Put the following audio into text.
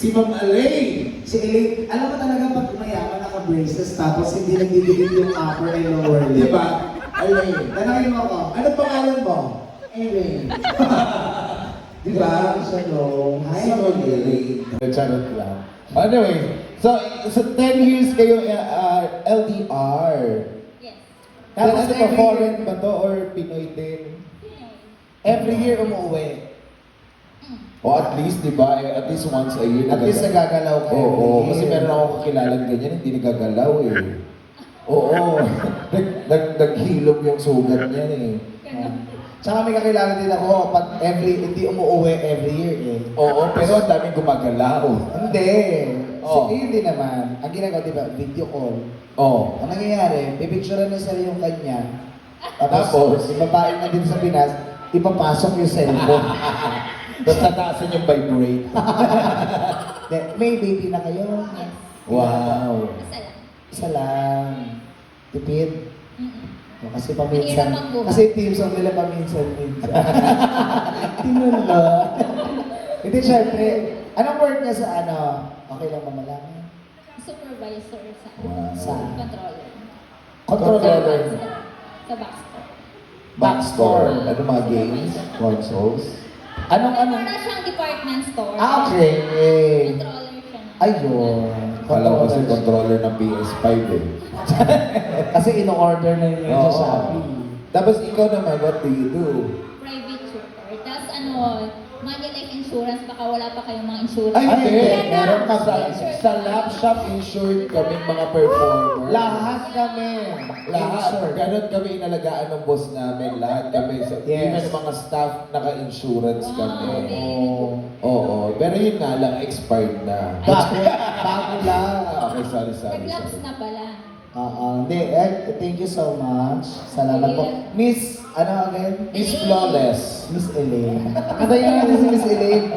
Si Ma'am Elaine. Si Elaine, alam mo talaga pag mayaman naka-braces tapos hindi nagdidikit yung upper and lower lip. Diba? Elaine. Tanangin mo ako, Ano pangalan mo? Elaine. Diba? Siya no. Hi, Si Ma'am Elaine. Charot lang. Anyway, so 10 years kayo LDR. Yes. Tapos Tapos ano ba, foreign ba to or Pinoy din? Every year umuwi. O at least, di ba, at least once a year. At least nagagalaw ka. Oo, kasi meron akong kakilala ganyan, hindi nagagalaw eh. Oo, naghilom yung sugat niya eh. Tsaka may kakilala din ako, pag hindi umuwi every year eh. Oo, pero ang daming gumagalaw. Hindi. Oh. So, yun din naman. Ang ginagawa, di ba, video call. Oo. Ang nangyayari, pipicturean niya sila yung kanya. Tapos? ibabain na dito sa Pinas, ipapasok yung cellphone. Tapos tataasan yung vibrate. May baby na kayo? Yes. Wow. Isa lang. Isa lang. Tipid. Mm-mm. Kasi paminsan. Mahirap ang buhay. Kasi team song nila paminsan-minsan. Tinula. Hindi, syempre. Anong work niya sa ano? Okay lang mamalaman. Supervisor sa Wow. controller. Controller. Sa backstore. Backstore. Ano mga games? Consoles? Anong? Wala siyang department store. Okay. Controller siya na. Ayun. Kala ko kasi controller ng PS5 eh. Kasi in-order na yun sa Oo. Shopee. Tapos ikaw naman, what do you do? Private tutor. Tapos Manulife Insurance, baka wala pa kayong mga insurance. Ay, hindi. Kaya na, Meron ka sa, insurance sa na. lab shop insured kami mga performer. Lahat kami. Lahat. Insured. Ganon kami inalagaan ng boss namin. Lahat kami. So, Yes. Even mga staff, naka-insurance kami. Oo. Oo. Pero yun nga lang, expired na. Bago lang. Okay, sorry. Nag-lapse na pala. Hindi. Thank you so much. Salamat po. Miss, ano again? Miss Flawless. Miss Elaine. Kasi yun natin si Miss Elaine.